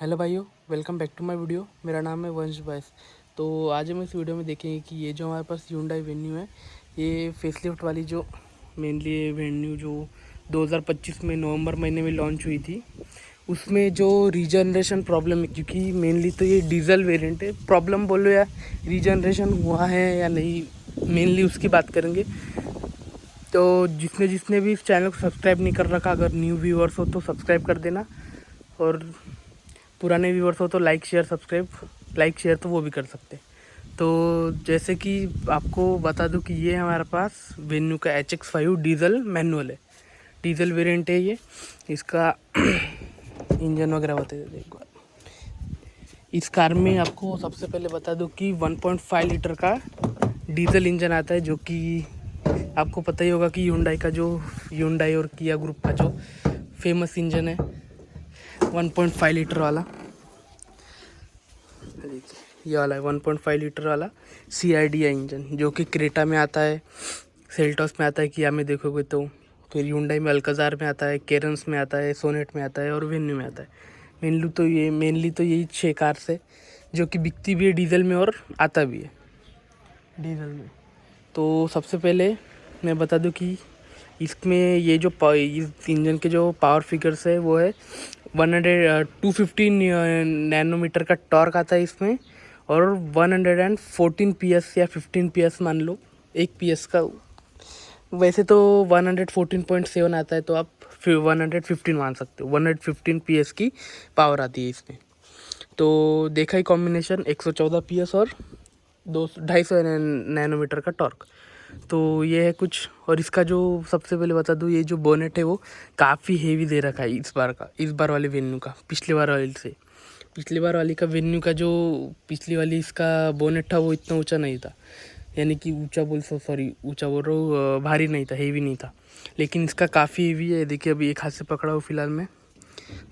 Hello भाइयों, welcome back to my video. मेरा नाम है वंश बैस। तो आज हम इस वीडियो में देखेंगे कि ये जो हमारे पास Hyundai वेन्यू है, ये फेसलिफ्ट वाली जो मेनली वेन्यू जो 2025 में नवंबर महीने में लॉन्च हुई थी, उसमें जो रीजनरेशन प्रॉब्लम है, क्योंकि मेनली तो ये डीजल वेरिएंट है। प्रॉब्लम बोलो या रीजनरेशन हुआ है या नहीं, मेनली उसकी बात करेंगे। तो जिसने भी इस चैनल को सब्सक्राइब नहीं कर रखा, अगर न्यू व्यूअर्स हो तो सब्सक्राइब कर देना, और पुराने व्यूअर्स हो तो like share subscribe, like share तो वो भी कर सकते हैं। तो जैसे कि आपको बता दूं कि ये हमारे पास वेन्यू का HX5 डीजल मैनुअल है, डीजल वेरिएंट है ये। इसका इंजन वगैरह बता देते एक बार। इस कार में आपको सबसे पहले बता दूं कि 1.5 लीटर का डीजल इंजन आता है, जो कि आपको पता ही होगा कि Hyundai और किया ग्रुप का जो फेमस इंजन है 1.5 लीटर वाला। ये वाला है 1.5 लीटर वाला CRDI इंजन, जो कि क्रेटा में आता है, सेल्टॉस में आता है, किया में देखोगे तो, फिर Hyundai में अल्काजार में आता है, केरन्स में आता है, सोनेट में आता है और वेन्यू में आता है। मेनली तो यही 6 कार्स है जो कि बिकती भी है डीजल में और आता भी है डीजल में। तो सबसे पहले मैं बता दूं कि इसमें ये जो इस इंजन के जो पावर फिगर्स है वो है 250 नैनोमीटर का टॉर्क आता है इसमें, और 114 PS या 15 PS मान लो, 1 PS का। वैसे तो 114.7 आता है, तो आप फिर 115 मान सकते हो। 115 PS की पावर आती है इसमें। तो देखा ही कॉम्बिनेशन 114 PS और 250 नैनोमीटर का टॉर्क। तो ये है कुछ। और इसका जो सबसे पहले बता दूँ, ये जो बोनेट है वो काफ़ी हेवी दे रखा है इस बार वाले वेन्यू का, पिछली बार वाली का वेन्यू का जो पिछली वाली इसका बोनेट था वो इतना ऊंचा नहीं था, यानी कि ऊंचा बोल रहा हूँ, भारी नहीं था, हेवी नहीं था। लेकिन इसका काफ़ी हेवी है। देखिए अभी एक हाथ से पकड़ा हूँ फिलहाल में,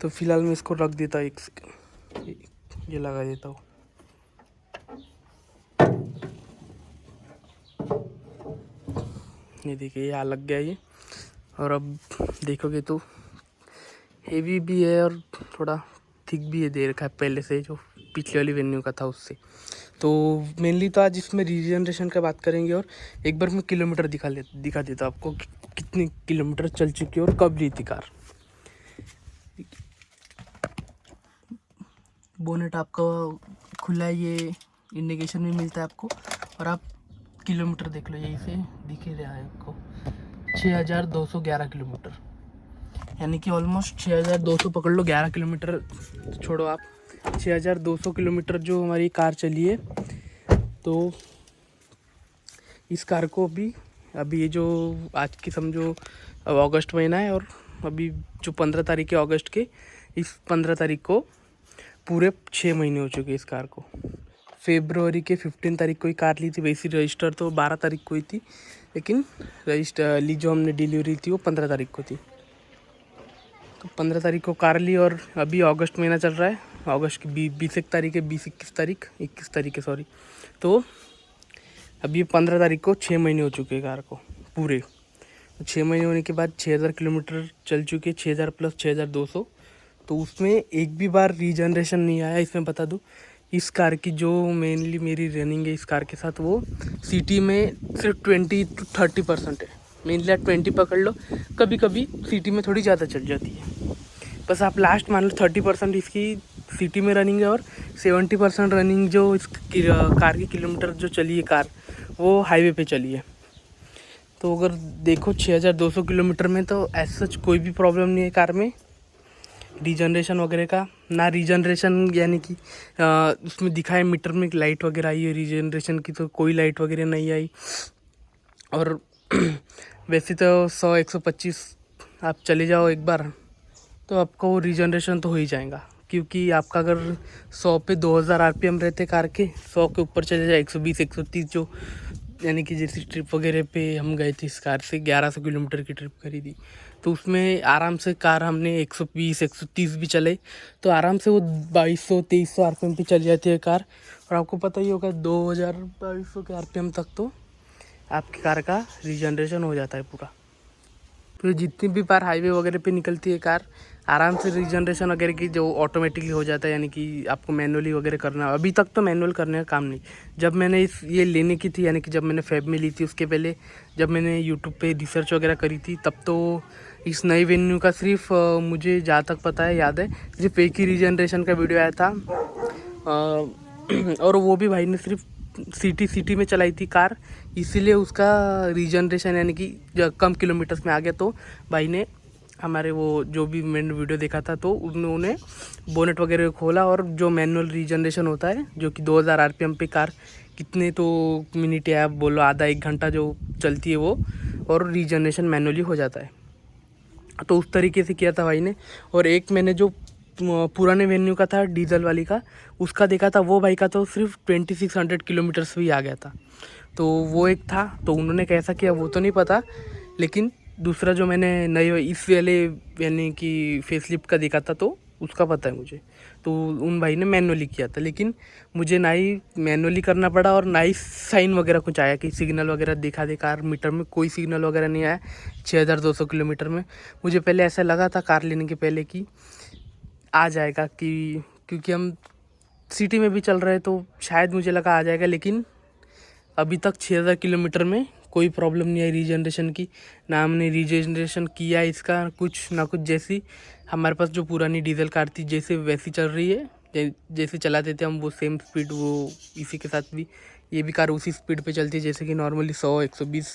तो फिलहाल मैं इसको रख देता हूँ, ये लगा देता हूँ। ये देखिए यहाँ लग गया ये। और अब देखोगे तो हेवी भी है और थोड़ा थिक भी है, दे रखा है पहले से जो पिछले वाली वेन्यू का था उससे। तो मेनली तो आज इसमें रीजनरेशन का बात करेंगे, और एक बार मैं किलोमीटर दिखा देता हूँ आपको कितनी किलोमीटर चल चुकी है और कब ली थी कार। बोनेट आपका खुला है, ये इंडिकेशन भी मिलता है आपको, और आप किलोमीटर देख लो, यहीं से दिख ही रहा है आपको 6211 किलोमीटर, यानी कि ऑलमोस्ट 6200 पकड़ लो, 11 किलोमीटर छोड़ो आप, 6200 किलोमीटर जो हमारी कार चली है। तो इस कार को अभी ये जो आज की समझो अब अगस्त महीना है, और अभी जो 15 तारीख है अगस्त के, इस 15 तारीख को पूरे 6 महीने हो चुके इस कार को। फेब्रुअरी के 15 तारीख को ही कार ली थी, वैसी रजिस्टर तो 12 तारीख को ही थी, लेकिन रजिस्टर जो हमने डिलीवरी थी वो 15 तारीख को थी। तो 15 तारीख को कार ली, और अभी अगस्त महीना चल रहा है, अगस्त की 21 तारीख है, 21 तारीख है सॉरी। तो अभी 15 तारीख को 6 महीने हो चुके हैं कार को पूरे। तो 6 महीने होने के बाद 6000 किलोमीटर चल चुके, 6000 प्लस 6200। तो उसमें एक भी बार रीजनरेशन नहीं आया। इसमें बता दूँ, इस कार की जो मेनली मेरी रनिंग है इस कार के साथ, वो सिटी में सिर्फ 20 to 30% है। मेनली 20 पकड़ लो, कभी कभी सिटी में थोड़ी ज़्यादा चल जाती है, बस आप लास्ट मान लो 30% इसकी सिटी में रनिंग है, और 70% रनिंग जो इस कार की किलोमीटर जो चली है कार, वो हाईवे पे चली है। तो अगर देखो 6200 किलोमीटर में तो ऐसा सच कोई भी प्रॉब्लम नहीं है कार में रीजनरेशन वगैरह का। ना रीजनरेशन यानी कि उसमें दिखाए मीटर में लाइट वगैरह आई है रीजनरेशन की, तो कोई लाइट वगैरह नहीं आई। और वैसे तो 100-125 आप चले जाओ एक बार, तो आपका वो रीजनरेशन तो हो ही जाएगा, क्योंकि आपका अगर 100 पे 2000 RPM रहते कार के, 100 के ऊपर चले जाए 120-130 जो, यानी कि जैसे ट्रिप वगैरह पे हम गए थे इस कार से 1100 किलोमीटर की ट्रिप करी थी, तो उसमें आराम से कार हमने 120-130 भी चले तो आराम से वो 2200-2300 RPM पे चल जाती है कार। और आपको पता ही होगा 2200 के RPM तक तो आपकी कार का रीजनरेशन हो जाता है पूरा। तो जितनी भी बार हाईवे वगैरह पे निकलती है कार, आराम से रीजनरेशन वगैरह की जो ऑटोमेटिकली हो जाता है, यानी कि आपको मैनुअली वगैरह करना। अभी तक तो मैनुअल करने का काम नहीं। जब मैंने ये लेने की थी, यानी कि जब मैंने फेब में ली थी, उसके पहले जब मैंने यूट्यूब पे रिसर्च वगैरह करी थी, तब तो इस नई वेन्यू का सिर्फ मुझे जहाँ तक पता है, याद है, सिर्फ एक ही रीजनरेशन का वीडियो आया था। और वो भी भाई ने सिर्फ सिटी में चलाई थी कार, इसीलिए उसका रीजनरेशन यानी कि कम किलोमीटर्स में आ गया। तो भाई ने हमारे वो जो भी मैंने वीडियो देखा था, तो उन्होंने बोनेट वगैरह खोला, और जो मैनुअल रीजनरेशन होता है, जो कि 2000 आरपीएम पे कार कितने तो मिनट या आप बोलो आधा एक घंटा जो चलती है वो, और रीजनरेशन मैनुअली हो जाता है। तो उस तरीके से किया था भाई ने। और एक मैंने जो पुराने वेन्यू का था, डीजल वाली का, उसका देखा था, वो भाई का तो सिर्फ 2600 किलोमीटर्स भी आ गया था। तो वो एक था, तो उन्होंने कैसा किया वो तो नहीं पता, लेकिन दूसरा जो मैंने नए इस वाले यानी कि फेसलिफ्ट का देखा था, तो उसका पता है मुझे। तो उन भाई ने मैनुअली किया था, लेकिन मुझे ना ही मैनुअली करना पड़ा और ना ही साइन वगैरह कुछ आया कि सिग्नल वगैरह दिखा दे। कार मीटर में कोई सिग्नल वगैरह नहीं आया 6200 किलोमीटर में। मुझे पहले ऐसा लगा था कार लेने के पहले कि आ जाएगा, कि क्योंकि हम सिटी में भी चल रहे हैं, तो शायद मुझे लगा आ जाएगा, लेकिन अभी तक 6000 किलोमीटर में कोई प्रॉब्लम नहीं आई रीजनरेशन की। ना हमने रीजनरेशन किया इसका कुछ ना कुछ। जैसी हमारे पास जो पुरानी डीजल कार थी, जैसे वैसी चल रही है, जैसे चलाते थे हम, वो सेम स्पीड, वो इसी के साथ भी ये भी कार उसी स्पीड पे चलती है, जैसे कि नॉर्मली 100-120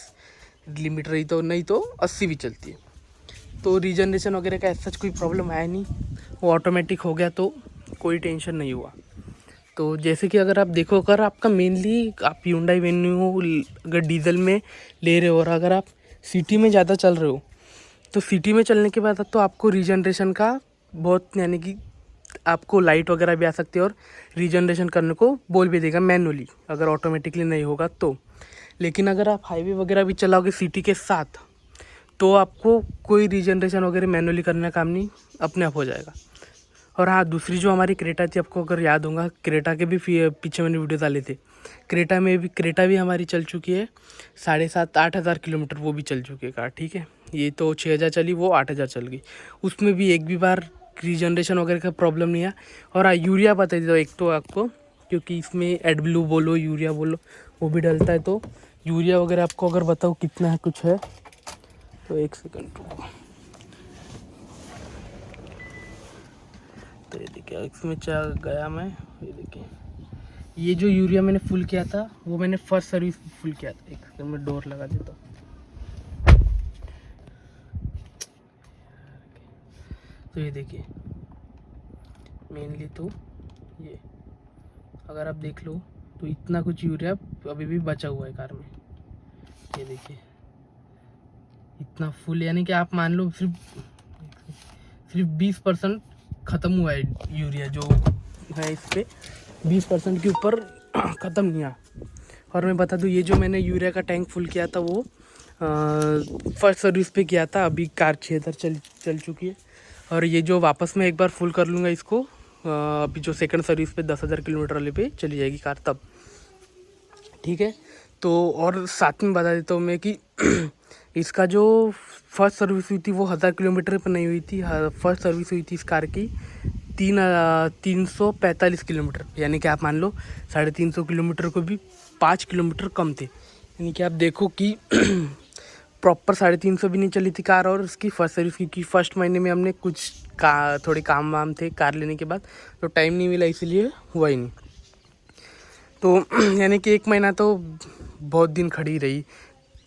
लिमिट रही तो, नहीं तो 80 भी चलती है। तो रीजनरेशन वगैरह का ऐसा कोई प्रॉब्लम आया नहीं, वो ऑटोमेटिक हो गया, तो कोई टेंशन नहीं हुआ। तो जैसे कि अगर आप देखो, अगर आपका मेनली आप Hyundai वेन्यू अगर डीजल में ले रहे हो, और अगर आप सिटी में ज़्यादा चल रहे हो, तो सिटी में चलने के बाद तो आपको रीजनरेशन का बहुत, यानी कि आपको लाइट वगैरह भी आ सकती है, और रीजनरेशन करने को बोल भी देगा मैनुअली, अगर ऑटोमेटिकली नहीं होगा तो। लेकिन अगर आप हाईवे वगैरह भी चलाओगे सिटी के साथ, तो आपको कोई रीजनरेशन वगैरह मैनुअली करने का काम नहीं, अपने आप हो जाएगा। और हाँ, दूसरी जो हमारी क्रेटा थी, आपको अगर याद होगा, क्रेटा के भी पीछे मैंने वीडियो डाले थे। क्रेटा भी हमारी चल चुकी है 7,500-8 हज़ार किलोमीटर, वो भी चल चुकी है कार, ठीक है। ये तो 6000 चली, वो 8000 चल गई। उसमें भी एक भी बार रीजनरेशन वगैरह का प्रॉब्लम नहीं है। और हाँ, यूरिया बता दो एक तो आपको, क्योंकि इसमें एडब्लू बोलो, यूरिया बोलो, वो भी डलता है। तो यूरिया वगैरह आपको अगर बताओ कितना है, कुछ है तो एक सेकंड रुको। तो ये देखिए, इसमें चल गया मैं, ये देखिए, ये जो यूरिया मैंने फुल किया था, वो मैंने फर्स्ट सर्विस फुल किया था। एक सेकंड में डोर लगा देता हूँ। तो ये देखिए, मेनली तो ये अगर आप देख लो, तो इतना कुछ यूरिया अभी भी बचा हुआ है कार में। ये देखिए, इतना फुल, यानी कि आप मान लो सिर्फ 20% ख़त्म हुआ है यूरिया जो है इस पर, 20% के ऊपर ख़त्म नहीं हुआ। और मैं बता दूँ, ये जो मैंने यूरिया का टैंक फुल किया था, वो फर्स्ट सर्विस पे किया था। अभी कार 6000 चल चुकी है। और ये जो वापस मैं एक बार फुल कर लूँगा इसको, अभी जो सेकंड सर्विस पे 10,000 किलोमीटर वाले पे चली जाएगी कार तब, ठीक है। तो और साथ में बता देता हूँ मैं कि इसका जो फर्स्ट सर्विस हुई थी, वो 1000 किलोमीटर पर नहीं हुई थी। फर्स्ट सर्विस हुई थी इस कार की 345 किलोमीटर, यानी कि आप मान लो 350 किलोमीटर को भी 5 किलोमीटर कम थे। यानी कि आप देखो कि प्रॉपर 350 भी नहीं चली थी कार। और उसकी फर्स्ट सर्विस, क्योंकि फर्स्ट महीने में हमने कुछ थोड़े काम वाम थे कार लेने के बाद, तो टाइम नहीं मिला, इसलिए हुआ ही नहीं। तो यानी कि 1 महीना तो बहुत दिन खड़ी रही,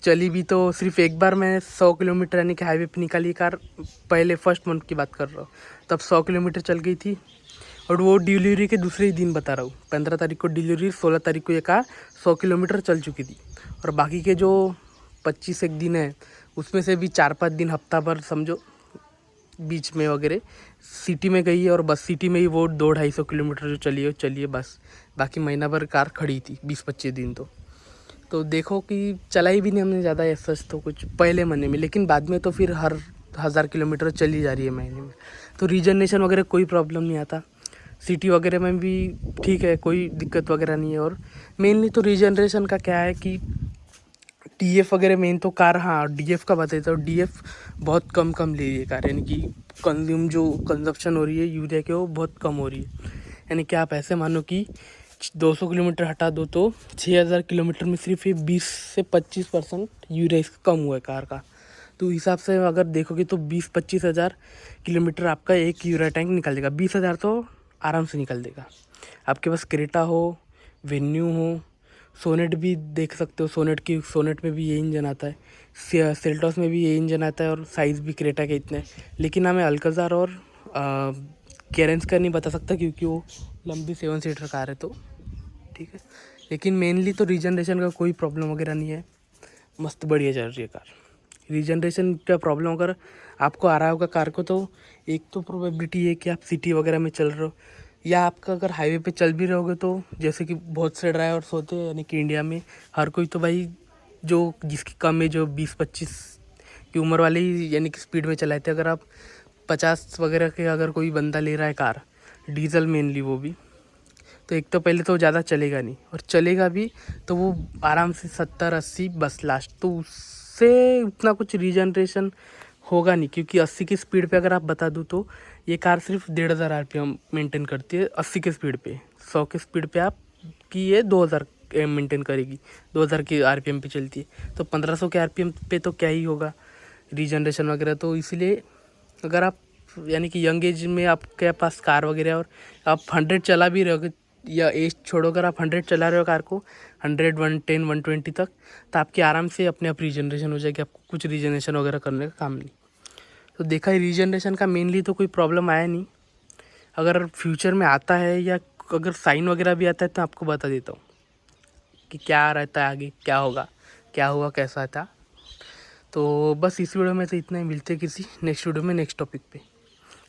चली भी तो सिर्फ एक बार मैं 100 किलोमीटर यानी कि हाईवे पे निकाली कार, पहले फर्स्ट मंथ की बात कर रहा हूँ, तब 100 किलोमीटर चल गई थी। और वो डिलीवरी के दूसरे ही दिन बता रहा हूँ, 15 तारीख को डिलीवरी, 16 तारीख को ये कार 100 किलोमीटर चल चुकी थी। और बाकी के जो 25 एक दिन है, उसमें से भी 4-5 दिन, हफ्ता भर समझो, बीच में वगैरह सिटी में गई है। और बस सिटी में ही वो 200-250 किलोमीटर जो चलिए बस, बाकी महीना भर कार खड़ी थी, 20-25 दिन। तो देखो कि चलाई भी नहीं हमने ज़्यादा ऐसा तो कुछ पहले महीने में, लेकिन बाद में तो फिर हर 1000 किलोमीटर चली जा रही है महीने में। तो रीजनरेशन वगैरह कोई प्रॉब्लम नहीं आता, सिटी वगैरह में भी ठीक है, कोई दिक्कत वगैरह नहीं है। और मेनली तो रीजनरेशन का क्या है कि DF वगैरह मेन तो कार, हाँ DF का बता देता हूँ। DF बहुत कम ले रही है कार, यानी कि कंजप्शन हो रही है यूरिया के वो बहुत कम हो रही है। यानी कि आप ऐसे मानो कि 200 किलोमीटर हटा दो तो 6000 किलोमीटर में सिर्फ ये 20 से 25% यूरिया इसका कम हुआ है कार का। तो हिसाब से अगर देखोगे तो 20-25 हज़ार किलोमीटर आपका एक यूरिया टैंक निकल देगा। 20,000 तो आराम से निकल देगा। आपके पास क्रेटा हो, वेन्यू हो, सोनेट भी देख सकते हो। सोनेट में भी ये इंजन आता है, सेल्टॉस में भी ये इंजन आता है और साइज़ भी क्रेटा के इतने। लेकिन हमें अल्काज़ार और कैरेंस का नहीं बता सकता क्योंकि वो लंबी 7 सीटर कार है, तो ठीक है। लेकिन मेनली तो रीजनरेशन का कोई प्रॉब्लम वगैरह नहीं है, मस्त बढ़िया चल रही है कार। रीजनरेशन का प्रॉब्लम अगर आपको आ रहा होगा कार को, तो एक तो प्रोबेबिलिटी है कि आप सिटी वगैरह में चल रहे हो, या आपका अगर हाईवे पे चल भी रहोगे तो जैसे कि बहुत से ड्राइवर्स होते हैं, यानी कि इंडिया में हर कोई तो भाई जो जिसकी कम एज हो 20-25 की उम्र वाले ही यानी कि स्पीड में चलाते हैं। अगर आप 50 वगैरह के अगर कोई बंदा ले रहा है कार, डीजल मेनली वो भी, तो एक तो पहले तो ज़्यादा चलेगा नहीं, और चलेगा भी तो वो आराम से 70-80 बस लास्ट, तो उससे उतना कुछ रीजनरेशन होगा नहीं। क्योंकि 80 की स्पीड पे अगर आप बता दूँ तो ये कार सिर्फ 1500 RPM मेंटेन करती है 80 की स्पीड पे। 100 की स्पीड पे आप की ये 2000 मेंटेन करेगी, 2000 की RPM पे चलती है, तो 1500 के RPM पे तो क्या ही होगा रीजनरेशन वगैरह। तो इसीलिए अगर आप यानी कि यंग एज में आपके पास कार वगैरह और आप 100 चला भी रहोगे, या एज छोड़ो, अगर आप 100 चला रहे हो कार को, 100, 110, 120 तक, तो आपकी आराम से अपने आप रीजनरेशन हो जाएगी। आपको कुछ रीजनरेशन वगैरह करने का काम नहीं। तो देखा है रीजनरेशन का मेनली तो कोई प्रॉब्लम आया नहीं। अगर फ्यूचर में आता है या अगर साइन वगैरह भी आता है तो आपको बता देता हूँ कि क्या रहता है आगे, क्या हुआ कैसा था। तो बस इस वीडियो में तो इतना ही। मिलते हैं किसी नेक्स्ट वीडियो में नेक्स्ट टॉपिक पे।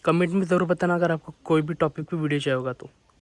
कमेंट में ज़रूर बताना अगर आपको कोई भी टॉपिक पे वीडियो चाहिए होगा तो।